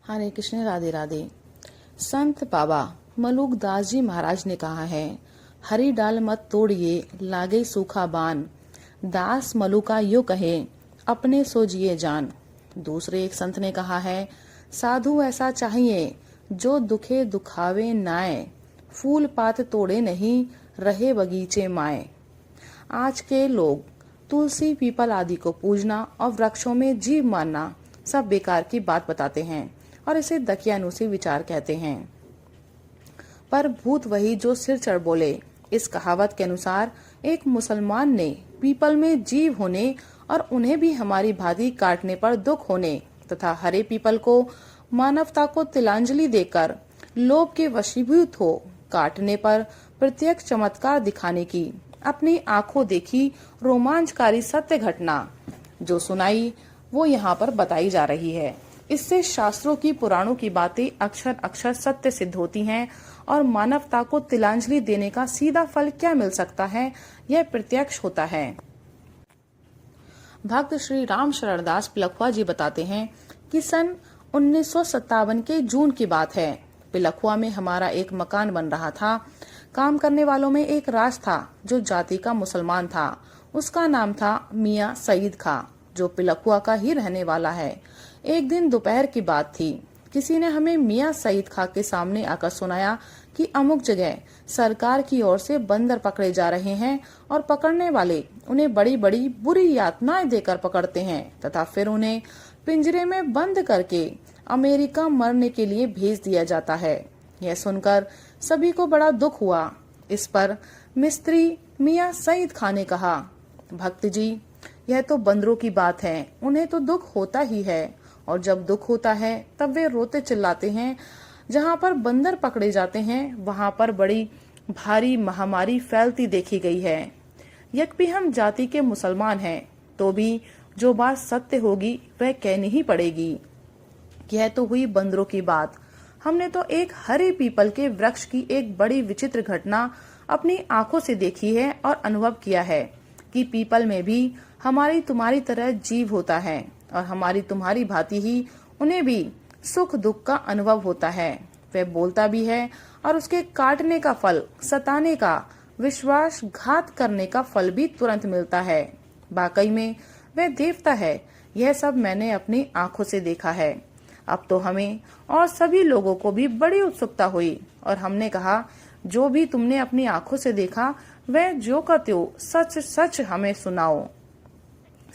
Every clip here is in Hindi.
हरे कृष्ण, राधे राधे। संत बाबा मलुकदास जी महाराज ने कहा है, हरी डाल मत तोड़िए लागे सूखा बान, दास मलुका यो कहे अपने सो जिए जान। दूसरे एक संत ने कहा है, साधु ऐसा चाहिए जो दुखे दुखावे नाए, फूल पात तोड़े नहीं रहे बगीचे माए। आज के लोग तुलसी पीपल आदि को पूजना और वृक्षों में जीव मानना सब बेकार की बात बताते हैं और इसे दकियानुसी विचार कहते हैं। पर भूत वही जो सिर चढ़ बोले। इस कहावत के अनुसार एक मुसलमान ने पीपल में जीव होने और उन्हें भी हमारी भांति काटने पर दुख होने तथा हरे पीपल को मानवता को तिलांजलि देकर लोभ के वशीभूत हो काटने पर प्रत्यक्ष चमत्कार दिखाने की अपनी आंखों देखी रोमांचकारी सत्य घटना जो सुनाई वो यहाँ पर बताई जा रही है। इससे शास्त्रों की पुराणों की बातें अक्षर अक्षर सत्य सिद्ध होती हैं और मानवता को तिलांजलि देने का सीधा फल क्या मिल सकता है यह प्रत्यक्ष होता है। भक्त श्री राम शरणदास पिलखुआ जी बताते हैं कि सन 1957 के जून की बात है। पिलखुआ में हमारा एक मकान बन रहा था। काम करने वालों में एक राज था जो जाति का मुसलमान था। उसका नाम था मियाँ सईद खां, जो पिलखुआ का ही रहने वाला है। एक दिन दोपहर की बात थी। किसी ने हमें मियाँ सईद खां के सामने आकर सुनाया कि अमुक जगह सरकार की ओर से बंदर पकड़े जा रहे हैं और पकड़ने वाले उन्हें बड़ी बड़ी बुरी यातनाएं देकर पकड़ते हैं तथा फिर उन्हें पिंजरे में बंद करके अमेरिका मरने के लिए भेज दिया जाता है। यह सुनकर सभी को बड़ा दुख हुआ। इस पर मिस्त्री मियाँ सईद खां ने कहा, भक्त जी, यह तो बंदरों की बात है, उन्हें तो दुख होता ही है और जब दुख होता है तब वे रोते चिल्लाते हैं। जहाँ पर बंदर पकड़े जाते हैं वहाँ पर बड़ी भारी महामारी फैलती देखी गई है। यद्यपि हम जाति के मुसलमान हैं तो भी जो बात सत्य होगी वह कहनी ही पड़ेगी। यह तो हुई बंदरों की बात। हमने तो एक हरे पीपल के वृक्ष की एक बड़ी विचित्र घटना अपनी आंखों से देखी है और अनुभव किया है कि पीपल में भी हमारी तुम्हारी तरह जीव होता है और हमारी तुम्हारी भांति ही उन्हें भी सुख दुख का अनुभव होता है। वह बोलता भी है और उसके काटने का फल, सताने का, विश्वासघात करने का फल भी तुरंत मिलता है। वाकई में वह देवता है। यह सब मैंने अपनी आंखों से देखा है। अब तो हमें और सभी लोगों को भी बड़ी उत्सुकता हुई और हमने कहा, जो भी तुमने अपनी आंखों से देखा वह जो का त्यों सच सच हमें सुनाओ।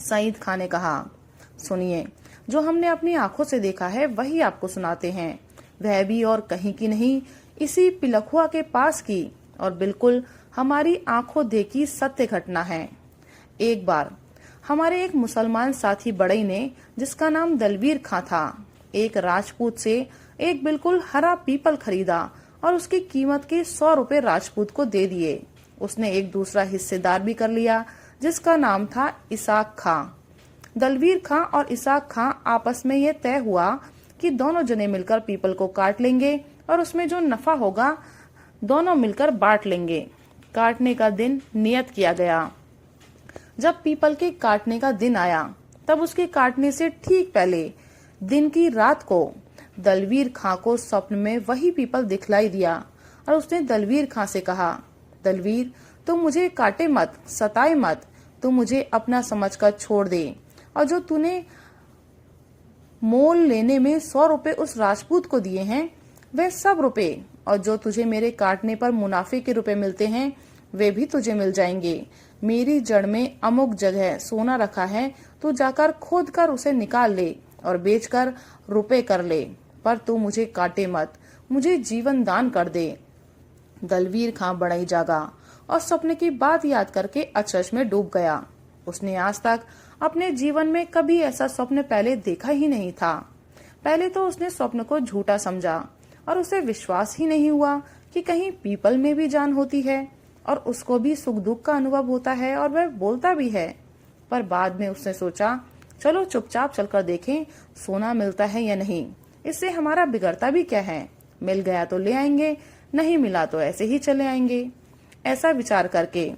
सईद खां ने कहा, सुनिए, जो हमने अपनी आंखों से देखा है वही आपको सुनाते हैं। वह भी और कहीं की नहीं, इसी पिलखुआ के पास की और बिल्कुल हमारी आंखों देखी सत्य घटना है। एक बार हमारे एक मुसलमान साथी बड़ई ने, जिसका नाम दलवीर खां था, एक राजपूत से एक बिल्कुल हरा पीपल खरीदा और उसकी कीमत के 100 रुपए राजपूत को दे दिए। उसने एक दूसरा हिस्सेदार भी कर लिया जिसका नाम था इसाक खां। दलवीर खां और इसाक खां आपस में यह तय हुआ कि दोनों जने मिलकर पीपल को काट लेंगे और उसमें जो नफा होगा दोनों मिलकर बांट लेंगे। काटने का दिन नियत किया गया। जब पीपल के काटने का दिन आया तब उसके काटने से ठीक पहले दिन की रात को दलवीर खां को स्वप्न में वही पीपल दिखलाई दिया और उसने दलवीर खां से कहा, दलवीर, तुम मुझे काटे मत, सताए मत, तू मुझे अपना समझकर छोड़ दे और जो तूने मोल लेने में 100 रुपए उस राजपूत को दिए हैं वे सब रुपए और जो तुझे मेरे काटने पर मुनाफे के रुपए मिलते हैं वे भी तुझे मिल जाएंगे। मेरी जड़ में अमुक जगह सोना रखा है, तू जाकर खोद कर उसे निकाल ले और बेचकर रुपए कर ले, पर तू मुझे काटे मत, मुझे जीवन दान कर दे। दलवीर खां बड़ा ही जागा और सपने की बात याद करके अचरज में डूब गया। उसने आज तक अपने जीवन में कभी ऐसा स्वप्न पहले देखा ही नहीं था। पहले तो उसने स्वप्न को झूठा समझा और उसे विश्वास ही नहीं हुआ कि कहीं पीपल में भी जान होती है और उसको भी सुख दुख का अनुभव होता है और वह बोलता भी है। पर बाद में उसने सोचा, चलो चुपचाप चलकर देखें सोना मिलता है या नहीं, इससे हमारा बिगड़ता भी क्या है, मिल गया तो ले आएंगे, नहीं मिला तो ऐसे ही चले आएंगे। ऐसा विचार करके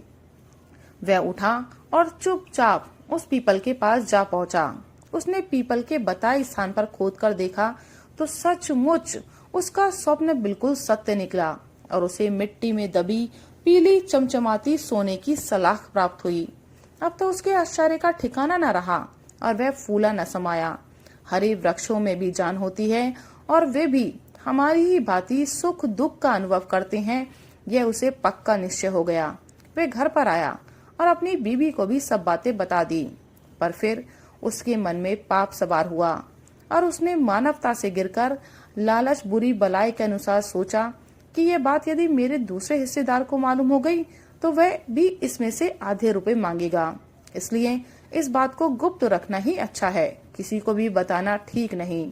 वह उठा और चुपचाप उस पीपल के पास जा पहुंचा। उसने पीपल के बताए स्थान पर खोदकर देखा तो सचमुच उसका स्वप्न बिल्कुल सत्य निकला और उसे मिट्टी में दबी पीली चमचमाती सोने की सलाख प्राप्त हुई। अब तो उसके आश्चर्य का ठिकाना न रहा और वह फूला न समाया। हरे वृक्षों में भी जान होती है और वे भी हमारी ही भांति सुख दुख का अनुभव करते हैं, यह उसे पक्का निश्चय हो गया। वे घर पर आया और अपनी बीवी को भी सब बातें बता दी, पर फिर उसके मन में पाप सवार हुआ और उसने मानवता से गिरकर लालच बुरी बलाई के अनुसार सोचा कि यह बात यदि मेरे दूसरे हिस्सेदार को मालूम हो गई तो वह भी इसमें से आधे रुपए मांगेगा, इसलिए इस बात को गुप्त रखना ही अच्छा है, किसी को भी बताना ठीक नहीं।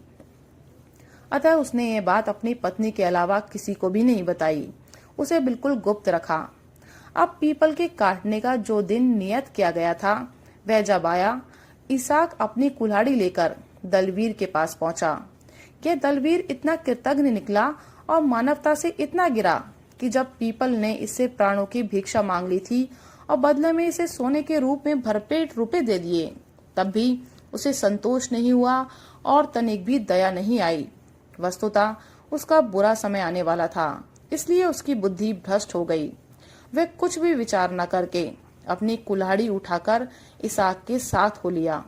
अतः उसने ये बात अपनी पत्नी के अलावा किसी को भी नहीं बताई, उसे बिल्कुल गुप्त रखा। अब पीपल के काटने का जो दिन नियत किया गया था वह जब आया, इसहाक अपनी कुल्हाड़ी लेकर दलवीर के पास पहुंचा। यह दलवीर इतना कृतज्ञ निकला और मानवता से इतना गिरा कि जब पीपल ने इससे प्राणों की भिक्षा मांग ली थी और बदले में इसे सोने के रूप में भरपेट रुपए दे दिए, तब भी उसे संतोष नहीं हुआ और तनिक भी दया नहीं आई। वस्तुतः उसका बुरा समय आने वाला था, इसलिए उसकी बुद्धि भ्रष्ट हो गई। वह कुछ भी विचार न करके अपनी कुल्हाड़ी उठाकर इसहाक के साथ हो लिया।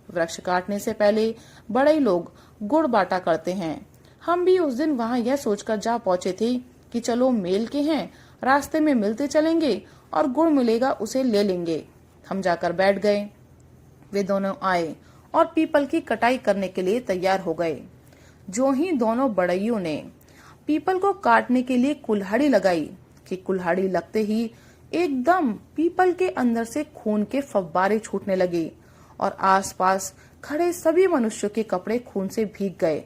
वृक्ष काटने से पहले बड़े लोग गुड़ बांटा करते हैं। हम भी उस दिन वहां यह सोचकर जा पहुंचे थे कि चलो मेल के हैं, रास्ते में मिलते चलेंगे और गुड़ मिलेगा उसे ले लेंगे। हम जाकर बैठ गए। वे दोनों आए और पीपल की कटाई करने के लिए तैयार हो गए। जो ही दोनों बड़इयों ने पीपल को काटने के लिए कुल्हाड़ी लगाई कि कुल्हाड़ी लगते ही एकदम पीपल के अंदर से खून के फव्वारे छूटने लगे और आसपास खड़े सभी मनुष्यों के कपड़े खून से भीग गए।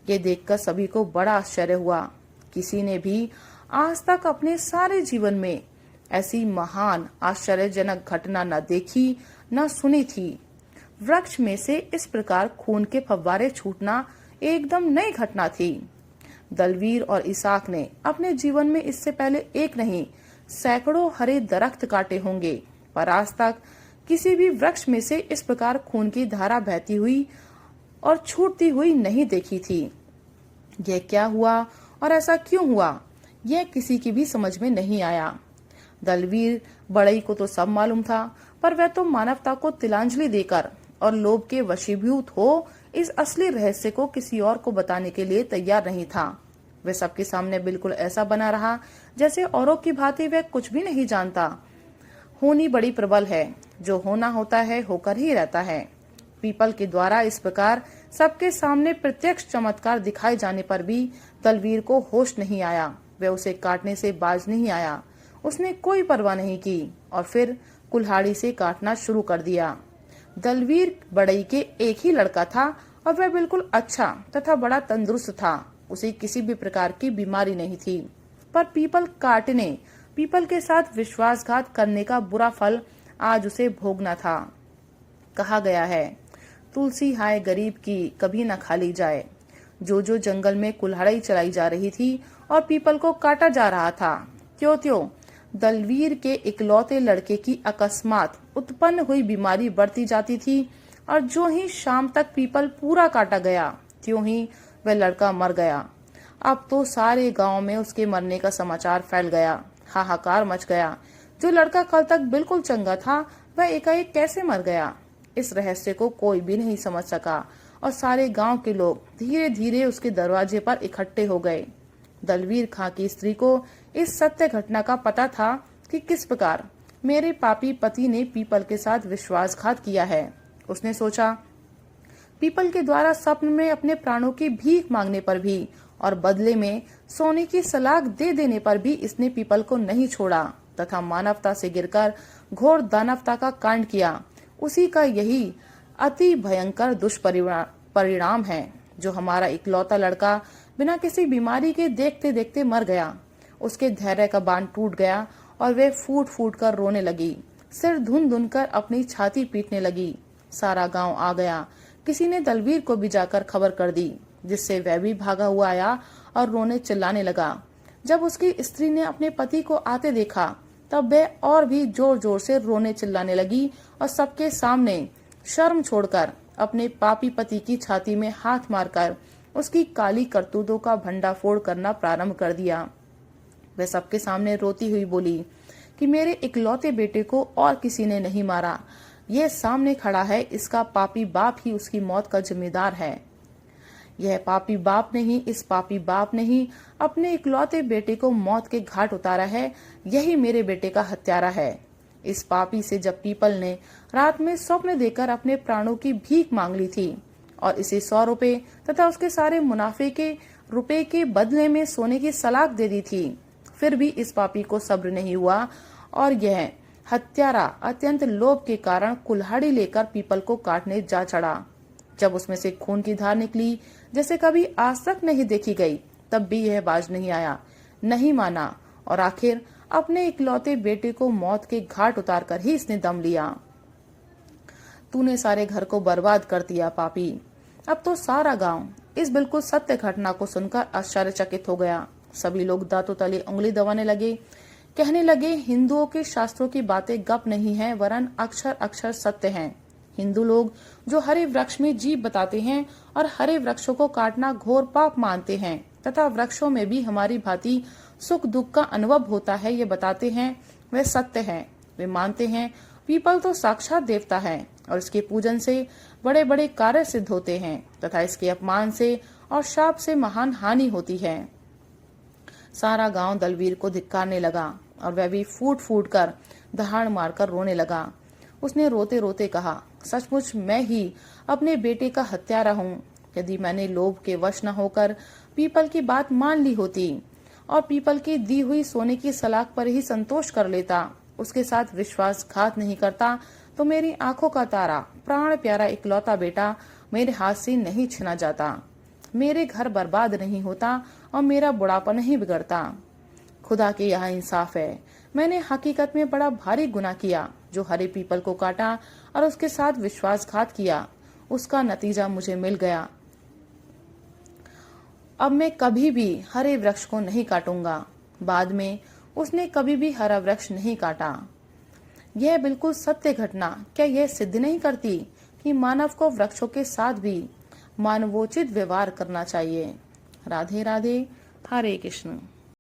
ये देखकर सभी को बड़ा आश्चर्य हुआ। किसी ने भी आज तक अपने सारे जीवन में ऐसी महान आश्चर्यजनक घटना न देखी न सुनी थी। वृक्ष में से इस प्रकार खून के फव्वारे छूटना एकदम नई घटना थी। दलवीर और इसहाक ने अपने जीवन में इससे पहले एक नहीं सैकड़ों हरे दरख्त काटे होंगे, पर आज तक किसी भी वृक्ष में से इस प्रकार खून की धारा बहती हुई और छूटती हुई नहीं देखी थी। यह क्या हुआ और ऐसा क्यों हुआ, यह किसी की भी समझ में नहीं आया। दलवीर बड़ई को तो सब मालूम था, पर वह तो मानवता को तिलांजलि देकर और लोभ के वशीभूत हो इस असली रहस्य को किसी और को बताने के लिए तैयार नहीं था। वह सबके सामने बिल्कुल ऐसा बना रहा जैसे औरों की भांति वह कुछ भी नहीं जानता। होनी बड़ी प्रबल है, जो होना होता है होकर ही रहता है। पीपल के द्वारा इस प्रकार सबके सामने प्रत्यक्ष चमत्कार दिखाए जाने पर भी दलवीर को होश नहीं आया। वह उसे काटने से बाज नहीं आया। उसने कोई परवाह नहीं की और फिर कुल्हाड़ी से काटना शुरू कर दिया। दलवीर बड़ई के एक ही लड़का था और वह बिल्कुल अच्छा तथा बड़ा तंदुरुस्त था। उसे किसी भी प्रकार की बीमारी नहीं थी, पर पीपल काटने, पीपल के साथ विश्वासघात करने का बुरा फल आज उसे भोगना था। कहा गया है, तुलसी हाय गरीब की कभी न खाली जाए। जो जंगल में कुल्हाड़ी चलाई जा रही थी और पीपल को काटा जा रहा था, त्यों दलवीर के इकलौते लड़के की अकस्मात उत्पन्न हुई बीमारी बढ़ती जाती थी और जो ही शाम तक पीपल पूरा काटा गया, त्यों ही वह लड़का मर गया। अब तो सारे गांव में उसके मरने का समाचार फैल गया। हाहाकार मच गया। जो लड़का कल तक बिल्कुल चंगा था, वह एकाएक कैसे मर गया? इस रहस्य को कोई भी नहीं समझ सका और सारे गांव के लोग धीरे धीरे उसके दरवाजे पर इकट्ठे हो गए। दलवीर खां की स्त्री को इस सत्य घटना का पता था कि किस प्रकार मेरे पापी पति ने पीपल के साथ विश्वासघात किया है। उसने सोचा, पीपल के द्वारा स्वप्न में अपने प्राणों की भीख मांगने पर भी और बदले में सोने की सलाख दे देने पर भी इसने पीपल को नहीं छोड़ा तथा मानवता से गिरकर घोर दानवता का कांड किया। उसी का यही अति भयंकर दुष्परिणाम है जो हमारा इकलौता लड़का बिना किसी बीमारी के देखते देखते मर गया। उसके धैर्य का बांध टूट गया और वे फूट फूट कर रोने लगी, सिर धुन धुन कर अपनी छाती पीटने लगी। सारा गांव आ गया। किसी ने दलवीर को भी जाकर खबर कर दी, जिससे वह भी भागा हुआ आया और रोने चिल्लाने लगा। जब उसकी स्त्री ने अपने पति को आते देखा, तब वह और भी जोर जोर से रोने चिल्लाने लगी और सबके सामने शर्म छोड़कर अपने पापी पति की छाती में हाथ मारकर उसकी काली करतूतों का भंडाफोड़ करना प्रारंभ कर दिया। वह सबके सामने रोती हुई बोली कि मेरे इकलौते बेटे को और किसी ने नहीं मारा, यह सामने खड़ा है, इसका पापी बाप ही उसकी मौत का जिम्मेदार है। यह पापी बाप ने ही, इस पापी बाप ने ही अपने इकलौते बेटे को मौत के घाट उतारा है। यही मेरे बेटे का हत्यारा है। इस पापी से जब पीपल ने रात में स्वप्न देकर अपने प्राणों की भीख मांग ली थी और इसे 100 रुपए तथा उसके सारे मुनाफे के रुपए के बदले में सोने की सलाख दे दी थी, फिर भी इस पापी को सब्र नहीं हुआ और यह हत्यारा अत्यंत लोभ के कारण कुल्हाड़ी लेकर पीपल को काटने जा चढ़ा। जब उसमें से खून की धार निकली जैसे कभी आज तक नहीं देखी गई, तब भी यह बाज नहीं आया, नहीं माना और आखिर अपने इकलौते बेटे को मौत के घाट उतार कर ही इसने दम लिया। तूने सारे घर को बर्बाद कर दिया पापी। अब तो सारा गांव इस बिल्कुल सत्य घटना को सुनकर आश्चर्यचकित हो गया। सभी लोग दांतों तले उंगली दबाने लगे, कहने लगे हिंदुओं के शास्त्रों की बातें गप नहीं है, वरन अक्षर अक्षर सत्य हैं। हिंदू लोग जो हरे वृक्ष में जीव बताते हैं और हरे वृक्षों को काटना घोर पाप मानते हैं तथा वृक्षों में भी हमारी भांति सुख दुख का अनुभव होता है, ये बताते हैं, वे सत्य है। वे मानते हैं पीपल तो साक्षात देवता है और इसके पूजन से बड़े बड़े कार्य सिद्ध होते हैं तथा इसके अपमान से और शाप से महान हानि होती है। सारा गांव दलवीर को धिक्कारने लगा और वह भी फूट फूट कर दहाड़ मारकर रोने लगा। उसने रोते रोते कहा, सचमुच मैं ही अपने बेटे का हत्यारा हूँ। यदि मैंने लोभ के वश न होकर पीपल की बात मान ली होती और पीपल की दी हुई सोने की सलाख पर ही संतोष कर लेता, उसके साथ विश्वासघात नहीं करता, तो मेरी आंखों का तारा, प्राण प्यारा इकलौता बेटा मेरे हाथ से नहीं छिना जाता, मेरे घर बर्बाद नहीं होता और मेरा बुढ़ापा नहीं बिगड़ता। खुदा के यहाँ इंसाफ है, मैंने हकीकत में बड़ा भारी गुनाह किया जो हरे पीपल को काटा और उसके साथ विश्वासघात किया। उसका नतीजा मुझे मिल गया। अब मैं कभी भी हरे वृक्ष को नहीं काटूंगा। बाद में उसने कभी भी हरा वृक्ष नहीं काटा। यह बिल्कुल सत्य घटना क्या यह सिद्ध नहीं करती कि मानव को वृक्षों के साथ भी मानवोचित व्यवहार करना चाहिए। राधे राधे, हरे कृष्ण।